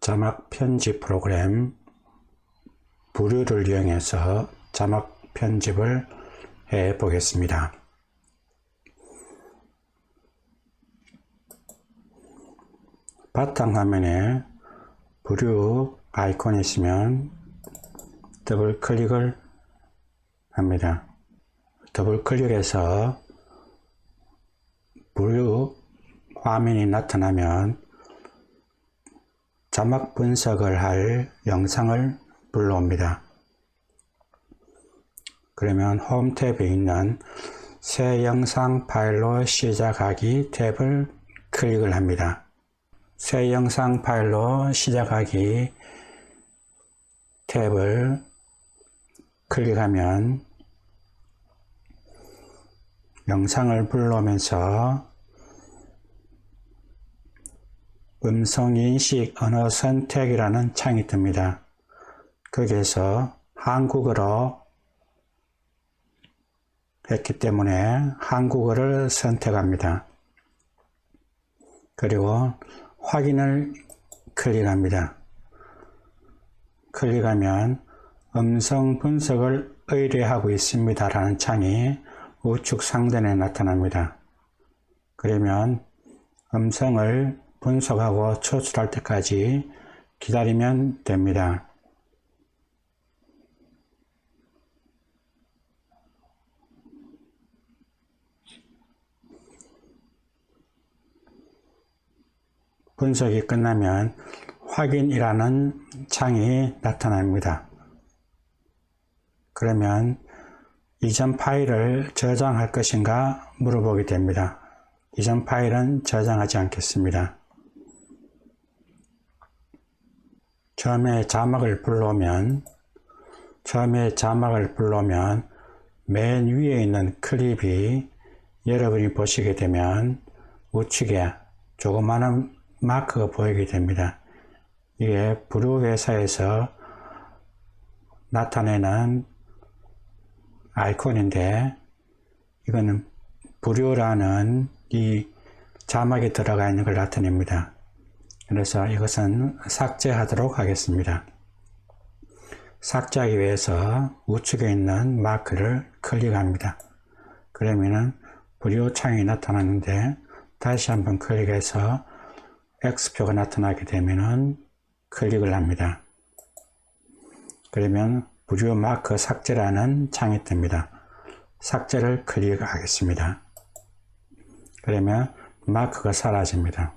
자막 편집 프로그램 부류를 이용해서 자막 편집을 해 보겠습니다. 바탕화면에 부류 아이콘이 있으면 더블 클릭을 합니다. 더블 클릭해서 부류 화면이 나타나면 자막 분석을 할 영상을 불러옵니다. 그러면 홈 탭에 있는 새 영상 파일로 시작하기 탭을 클릭을 합니다. 새 영상 파일로 시작하기 탭을 클릭하면 영상을 불러오면서 음성인식 언어 선택이라는 창이 뜹니다. 거기에서 한국어로 했기 때문에 한국어를 선택합니다. 그리고 확인을 클릭합니다. 클릭하면 음성 분석을 의뢰하고 있습니다 라는 창이 우측 상단에 나타납니다. 그러면 음성을 분석하고 초출할 때까지 기다리면 됩니다. 분석이 끝나면 확인이라는 창이 나타납니다. 그러면 이전 파일을 저장할 것인가 물어보게 됩니다. 이전 파일은 저장하지 않겠습니다. 처음에 자막을 불러오면 맨 위에 있는 클립이 여러분이 보시게 되면 우측에 조그마한 마크가 보이게 됩니다. 이게 부류 회사에서 나타내는 아이콘인데 이거는 부류라는 이 자막이 들어가 있는 걸 나타냅니다. 그래서 이것은 삭제하도록 하겠습니다. 삭제하기 위해서 우측에 있는 마크를 클릭합니다. 그러면은 부류 창이 나타나는데 다시 한번 클릭해서 X표가 나타나게 되면은 클릭을 합니다. 그러면 부류 마크 삭제라는 창이 뜹니다. 삭제를 클릭하겠습니다. 그러면 마크가 사라집니다.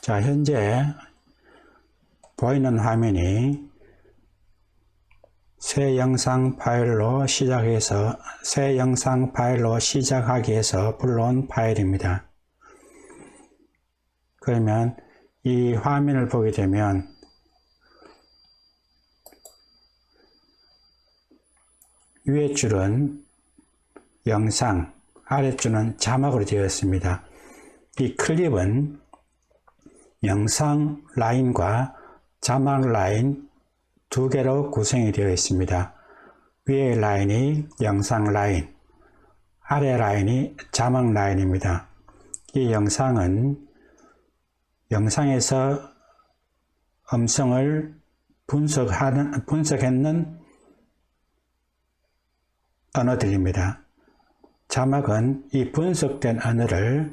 자, 현재 보이는 화면이 새 영상 파일로 시작하기 위해서 불러온 파일입니다. 그러면 이 화면을 보게 되면 위에 줄은 영상, 아랫줄은 자막으로 되어 있습니다. 이 클립은 영상 라인과 자막 라인 두 개로 구성이 되어 있습니다. 위에 라인이 영상 라인, 아래 라인이 자막 라인입니다. 이 영상은 영상에서 음성을 분석했는 언어들입니다. 자막은 이 분석된 언어를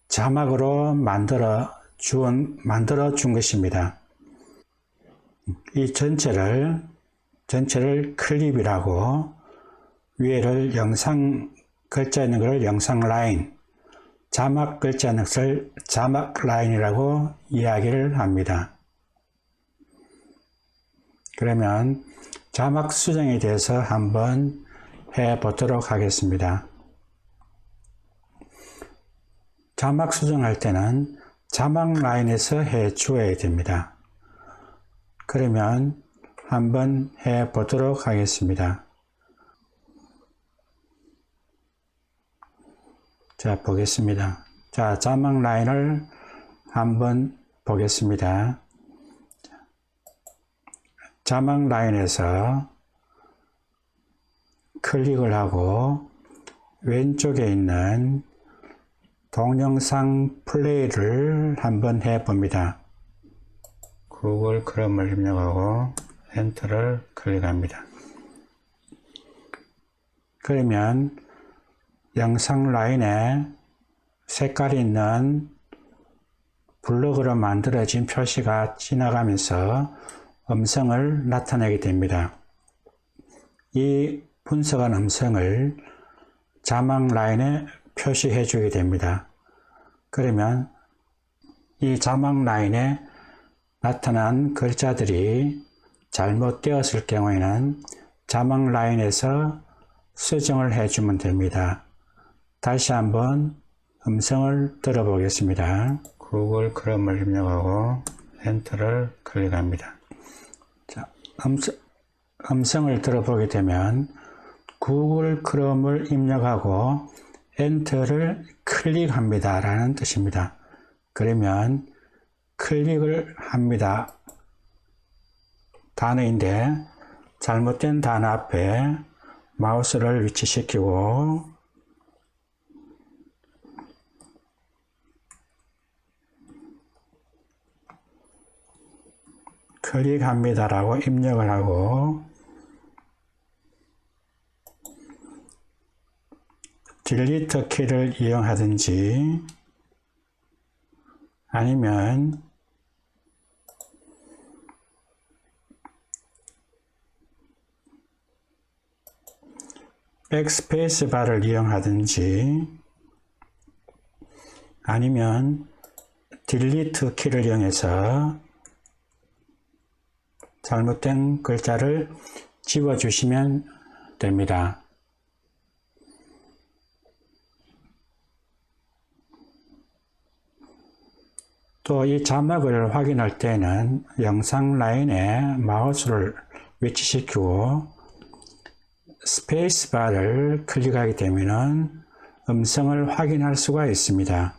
자막으로 만들어 준 것입니다. 이 전체를 클립이라고, 위에를 영상 글자 있는 것을 영상 라인, 자막 글자 있는 것을 자막 라인이라고 이야기를 합니다. 그러면 자막 수정에 대해서 한번 해 보도록 하겠습니다. 자막 수정할 때는 자막 라인에서 해 주어야 됩니다. 그러면 한번 해 보도록 하겠습니다. 자, 보겠습니다. 자, 자막 라인을 한번 보겠습니다. 자막 라인에서 클릭을 하고 왼쪽에 있는 동영상 플레이를 한번 해봅니다. 구글 크롬을 입력하고 엔터를 클릭합니다. 그러면 영상 라인에 색깔이 있는 블록으로 만들어진 표시가 지나가면서 음성을 나타내게 됩니다. 이 분석한 음성을 자막 라인에 표시해 주게 됩니다. 그러면 이 자막 라인에 나타난 글자들이 잘못되었을 경우에는 자막 라인에서 수정을 해주면 됩니다. 다시 한번 음성을 들어보겠습니다. 구글 크롬을 입력하고 엔터를 클릭합니다. 자, 음성을 들어보게 되면 구글 크롬을 입력하고 엔터를 클릭합니다 라는 뜻입니다. 그러면 클릭을 합니다 단어인데 잘못된 단어 앞에 마우스를 위치시키고 클릭합니다 라고 입력을 하고 딜리트 키를 이용하든지 아니면 백스페이스 바를 이용하든지 아니면 딜리트 키를 이용해서 잘못된 글자를 지워주시면 됩니다. 또 이 자막을 확인할 때는 영상 라인에 마우스를 위치시키고 스페이스바를 클릭하게 되면 음성을 확인할 수가 있습니다.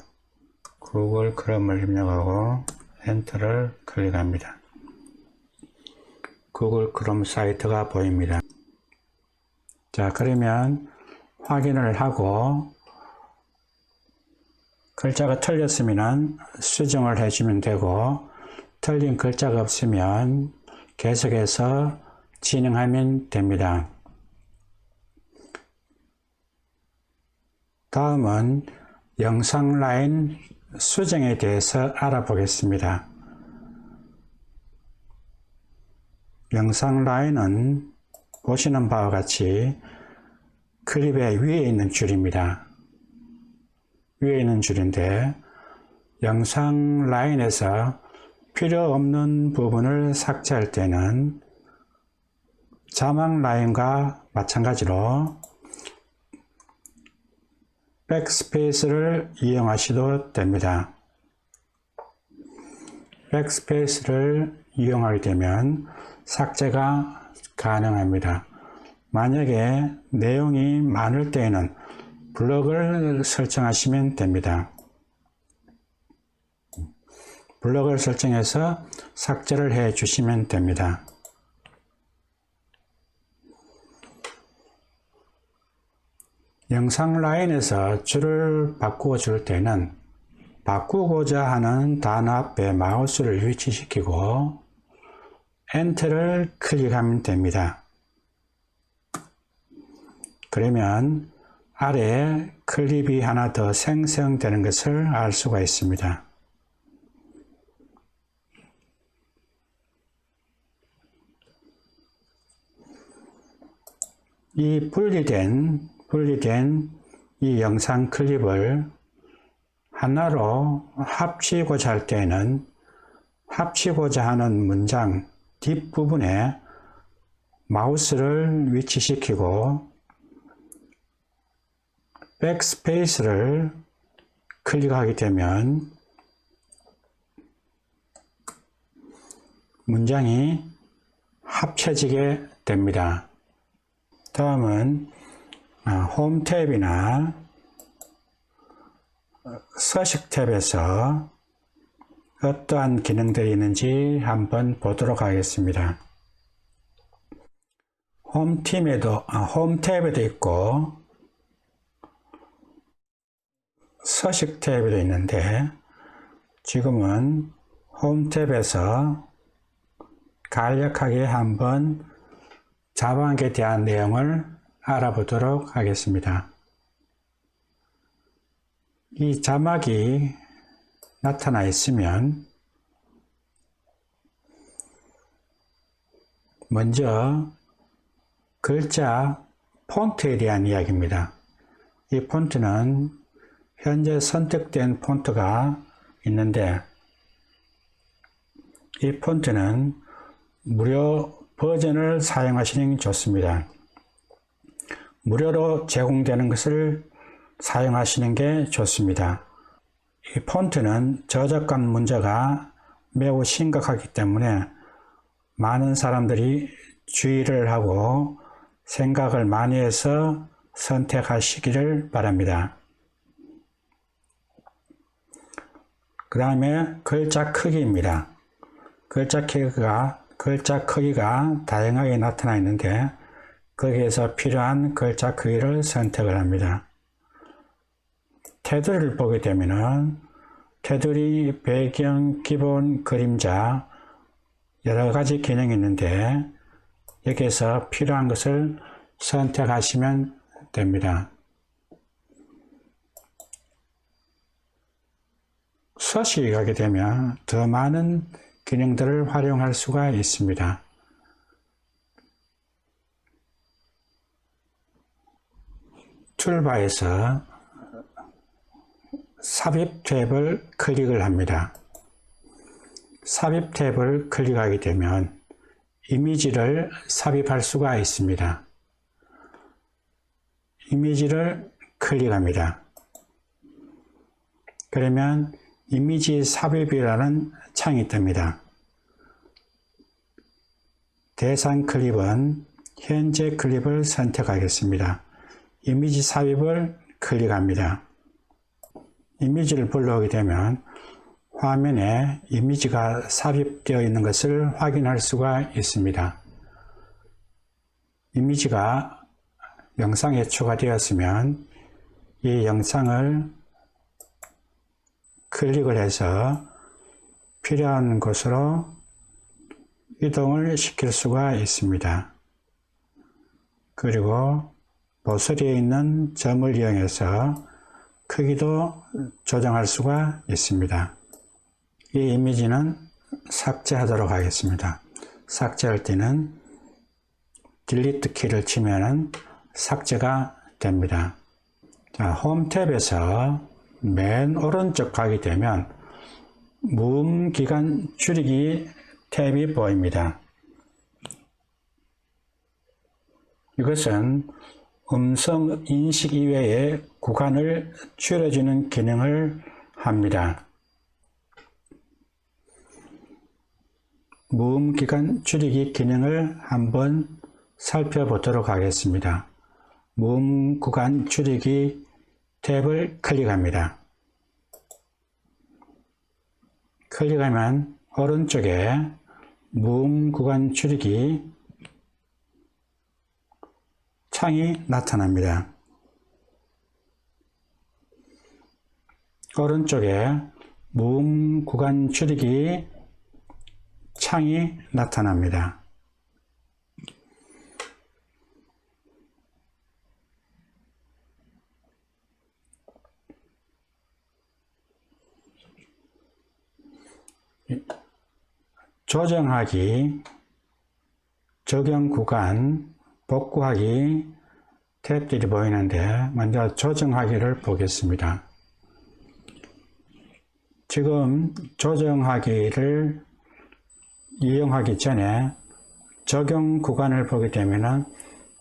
구글 크롬을 입력하고 엔터를 클릭합니다. 구글 크롬 사이트가 보입니다. 자, 그러면 확인을 하고 글자가 틀렸으면 수정을 해주면 되고 틀린 글자가 없으면 계속해서 진행하면 됩니다. 다음은 영상 라인 수정에 대해서 알아보겠습니다. 영상 라인은 보시는 바와 같이 클립의 위에 있는 줄입니다. 위에 있는 줄인데 영상 라인에서 필요 없는 부분을 삭제할 때는 자막 라인과 마찬가지로 백스페이스를 이용하셔도 됩니다. 백스페이스를 이용하게 되면 삭제가 가능합니다. 만약에 내용이 많을 때에는 블럭을 설정하시면 됩니다. 블럭을 설정해서 삭제를 해 주시면 됩니다. 영상 라인에서 줄을 바꾸어 줄 때는 바꾸고자 하는 단어 앞에 마우스를 위치시키고 엔터를 클릭하면 됩니다. 그러면 아래에 클립이 하나 더 생성되는 것을 알 수가 있습니다. 이 분리된 이 영상 클립을 하나로 합치고자 할 때는 합치고자 하는 문장 뒷부분에 마우스를 위치시키고 백스페이스를 클릭하게 되면 문장이 합쳐지게 됩니다. 다음은 홈 탭이나 서식 탭에서 어떠한 기능들이 있는지 한번 보도록 하겠습니다. 홈 탭에도 있고 서식 탭에도 있는데 지금은 홈 탭에서 간략하게 한번 자막에 대한 내용을 알아보도록 하겠습니다. 이 자막이 나타나 있으면 먼저 글자 폰트에 대한 이야기입니다. 이 폰트는 현재 선택된 폰트가 있는데 이 폰트는 무료 버전을 사용하시는 게 좋습니다. 무료로 제공되는 것을 사용하시는 게 좋습니다. 이 폰트는 저작권 문제가 매우 심각하기 때문에 많은 사람들이 주의를 하고 생각을 많이 해서 선택하시기를 바랍니다. 그 다음에 글자 크기입니다. 글자 크기가 다양하게 나타나 있는데 거기에서 필요한 글자 크기를 선택을 합니다. 테두리를 보게 되면은 테두리, 배경, 기본, 그림자 여러 가지 기능이 있는데 여기에서 필요한 것을 선택하시면 됩니다. 서식에 가게 되면 더 많은 기능들을 활용할 수가 있습니다. 툴바에서 삽입 탭을 클릭을 합니다. 삽입 탭을 클릭하게 되면 이미지를 삽입할 수가 있습니다. 이미지를 클릭합니다. 그러면 이미지 삽입이라는 창이 뜹니다. 대상 클립은 현재 클립을 선택하겠습니다. 이미지 삽입을 클릭합니다. 이미지를 불러오게 되면 화면에 이미지가 삽입되어 있는 것을 확인할 수가 있습니다. 이미지가 영상에 추가되었으면 이 영상을 클릭을 해서 필요한 곳으로 이동을 시킬 수가 있습니다. 그리고 모서리에 있는 점을 이용해서 크기도 조정할 수가 있습니다. 이 이미지는 삭제하도록 하겠습니다. 삭제할 때는 딜리트 키를 치면 삭제가 됩니다. 자, 홈 탭에서 맨 오른쪽 가게 되면 무음기간 줄이기 탭이 보입니다. 이것은 음성 인식 이외의 구간을 줄여주는 기능을 합니다. 무음기간 줄이기 기능을 한번 살펴보도록 하겠습니다. 무음구간 줄이기 탭을 클릭합니다. 클릭하면 오른쪽에 무음구간 줄이기 창이 나타납니다. 오른쪽에 무음구간 줄이기 창이 나타납니다. 조정하기, 적용 구간, 복구하기 탭들이 보이는데 먼저 조정하기를 보겠습니다. 지금 조정하기를 이용하기 전에 적용 구간을 보게 되면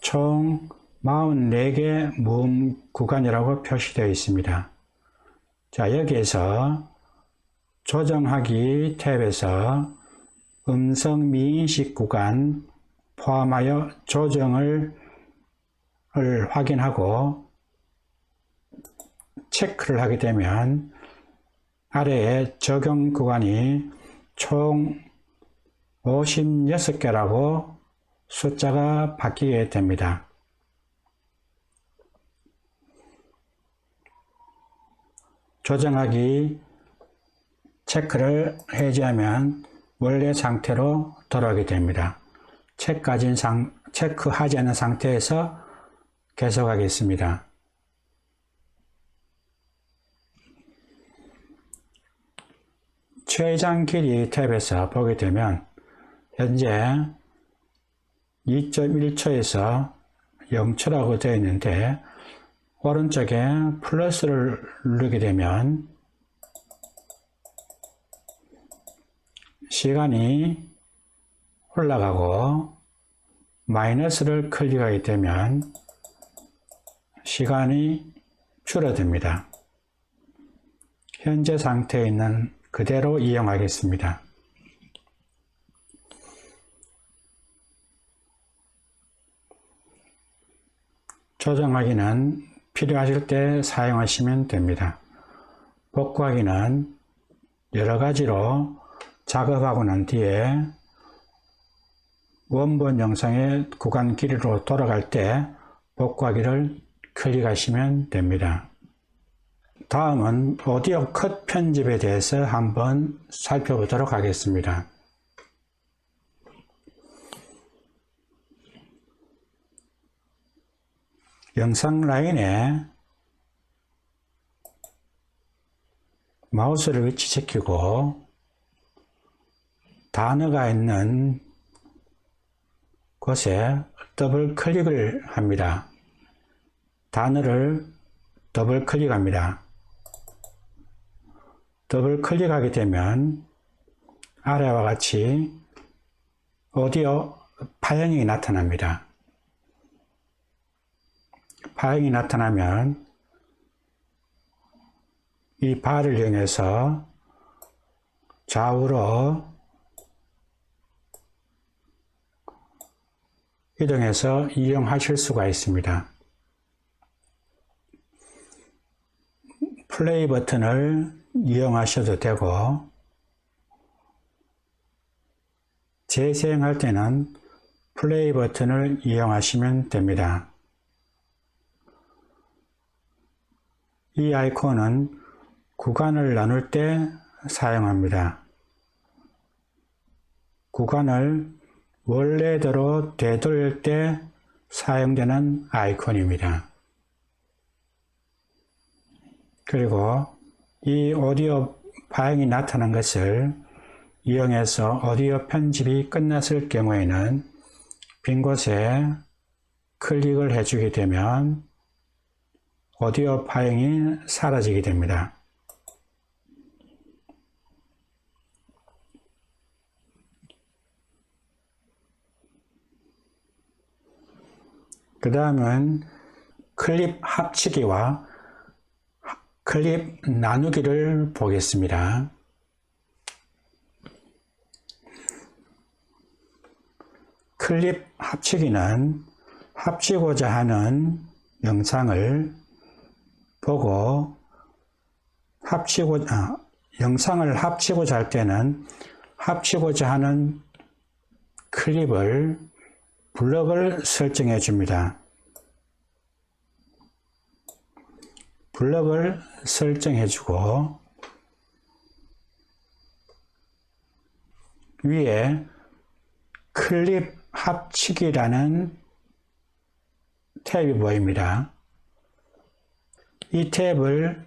총 44개 무음 구간이라고 표시되어 있습니다. 자, 여기에서 조정하기 탭에서 음성 미인식 구간 포함하여 조정을 확인하고 체크를 하게 되면 아래에 적용 구간이 총 56개라고 숫자가 바뀌게 됩니다. 조정하기 체크를 해제하면 원래 상태로 돌아오게 됩니다. 체크하지 않은 상태에서 계속하겠습니다. 최장 길이 탭에서 보게 되면 현재 2.1초에서 0초라고 되어 있는데 오른쪽에 플러스를 누르게 되면 시간이 올라가고 마이너스를 클릭하게 되면 시간이 줄어듭니다. 현재 상태에 있는 그대로 이용하겠습니다. 조정하기는 필요하실 때 사용하시면 됩니다. 복구하기는 여러 가지로 작업하고 난 뒤에 원본 영상의 구간 길이로 돌아갈 때 복구하기를 클릭하시면 됩니다. 다음은 오디오 컷 편집에 대해서 한번 살펴보도록 하겠습니다. 영상 라인에 마우스를 위치시키고 단어가 있는 곳에 더블 클릭을 합니다. 단어를 더블 클릭합니다. 더블 클릭하게 되면 아래와 같이 오디오 파형이 나타납니다. 파형이 나타나면 이 바를 이용해서 좌우로 이동해서 이용하실 수가 있습니다. 플레이 버튼을 이용하셔도 되고 재사용할 때는 플레이 버튼을 이용하시면 됩니다. 이 아이콘은 구간을 나눌 때 사용합니다. 구간을 원래대로 되돌릴 때 사용되는 아이콘입니다. 그리고 이 오디오 파형이 나타난 것을 이용해서 오디오 편집이 끝났을 경우에는 빈 곳에 클릭을 해주게 되면 오디오 파형이 사라지게 됩니다. 그 다음은 클립 합치기와 클립 나누기를 보겠습니다. 클립 합치기는 합치고자 하는 영상을 보고 영상을 합치고자 할 때는 합치고자 하는 클립을 블럭을 설정해 줍니다. 블럭을 설정해 주고 위에 클립 합치기라는 탭이 보입니다. 이 탭을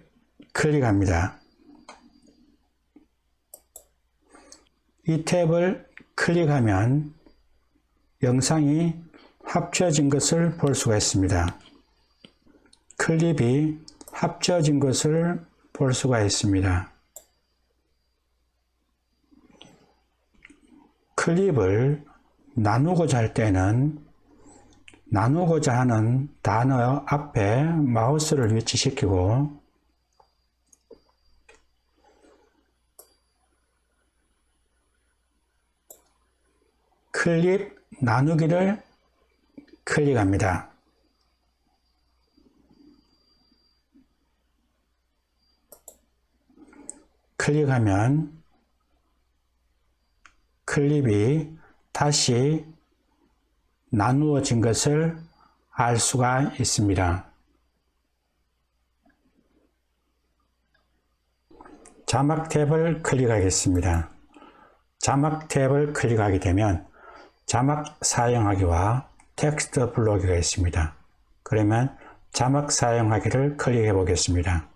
클릭합니다. 이 탭을 클릭하면 영상이 합쳐진 것을 볼 수가 있습니다. 클립이 합쳐진 것을 볼 수가 있습니다. 클립을 나누고자 할 때는 나누고자 하는 단어 앞에 마우스를 위치시키고 클립 나누기를 클릭합니다. 클릭하면 클립이 다시 나누어진 것을 알 수가 있습니다. 자막 탭을 클릭하겠습니다. 자막 탭을 클릭하게 되면 자막 사용하기와 텍스트 블록이가 있습니다. 그러면 자막 사용하기를 클릭해 보겠습니다.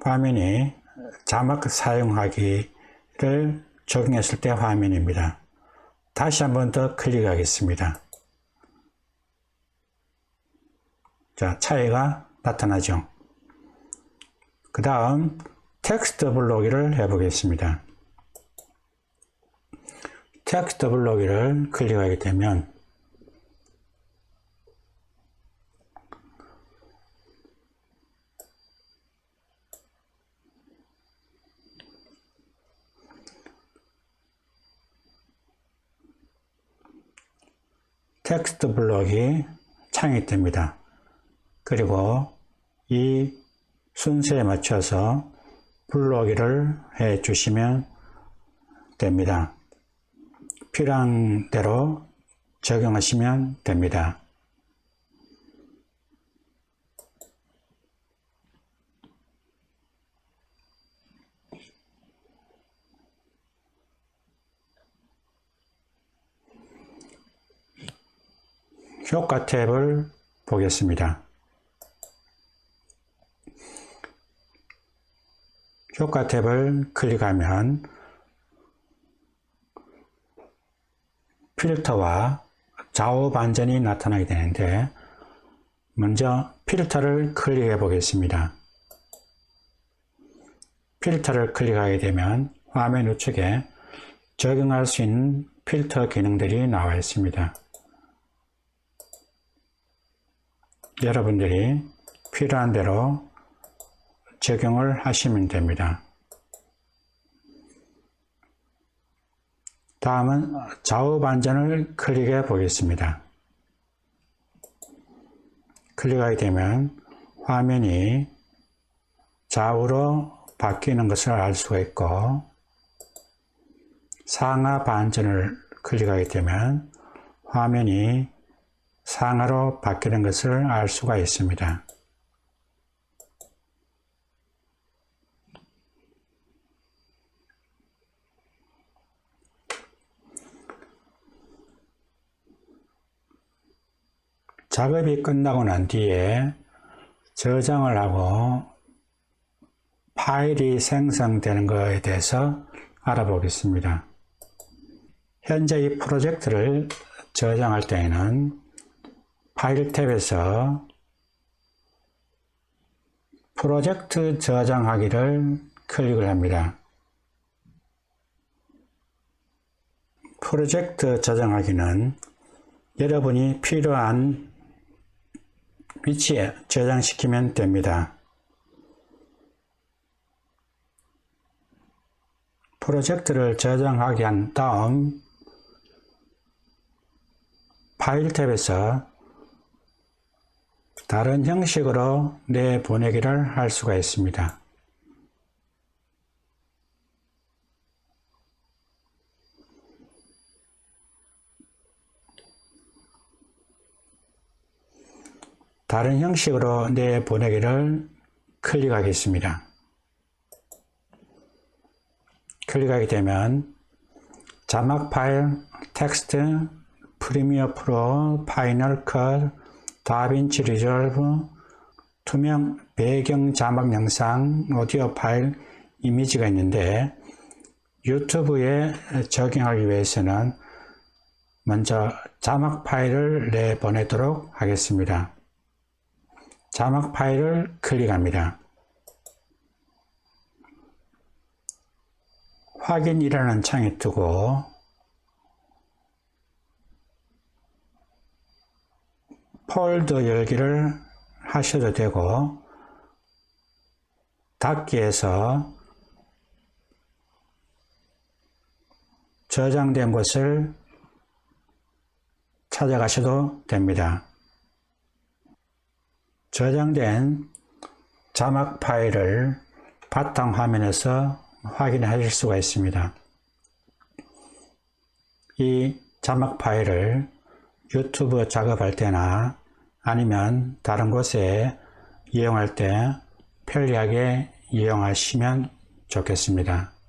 화면이 자막 사용하기를 적용했을 때 화면입니다. 다시 한 번 더 클릭하겠습니다. 자, 차이가 나타나죠. 그 다음 텍스트 블록이를 해보겠습니다. 텍스트 블록이를 클릭하게 되면 텍스트 블록이 창이 됩니다. 그리고 이 순서에 맞춰서 블록이를 해 주시면 됩니다. 필요한 대로 적용하시면 됩니다. 효과 탭을 보겠습니다. 효과 탭을 클릭하면 필터와 좌우 반전이 나타나게 되는데 먼저 필터를 클릭해 보겠습니다. 필터를 클릭하게 되면 화면 우측에 적용할 수 있는 필터 기능들이 나와 있습니다. 여러분들이 필요한 대로 적용을 하시면 됩니다. 다음은 좌우 반전을 클릭해 보겠습니다. 클릭하게 되면 화면이 좌우로 바뀌는 것을 알 수가 있고 상하 반전을 클릭하게 되면 화면이 상하로 바뀌는 것을 알 수가 있습니다. 작업이 끝나고 난 뒤에 저장을 하고 파일이 생성되는 것에 대해서 알아보겠습니다. 현재 이 프로젝트를 저장할 때에는 파일 탭에서 프로젝트 저장하기를 클릭을 합니다. 프로젝트 저장하기는 여러분이 필요한 위치에 저장시키면 됩니다. 프로젝트를 저장하게 한 다음 파일 탭에서 다른 형식으로 내보내기를 할 수가 있습니다. 다른 형식으로 내보내기를 클릭하겠습니다. 클릭하게 되면 자막 파일, 텍스트, 프리미어 프로, 파이널 컷, 다빈치 리졸브, 투명 배경 자막 영상, 오디오 파일, 이미지가 있는데 유튜브에 적용하기 위해서는 먼저 자막 파일을 내보내도록 하겠습니다. 자막 파일을 클릭합니다. 확인이라는 창이 뜨고 폴더 열기를 하셔도 되고 닫기에서 저장된 곳을 찾아가셔도 됩니다. 저장된 자막 파일을 바탕 화면에서 확인하실 수가 있습니다. 이 자막 파일을 유튜브 작업할 때나 아니면 다른 곳에 이용할 때 편리하게 이용하시면 좋겠습니다.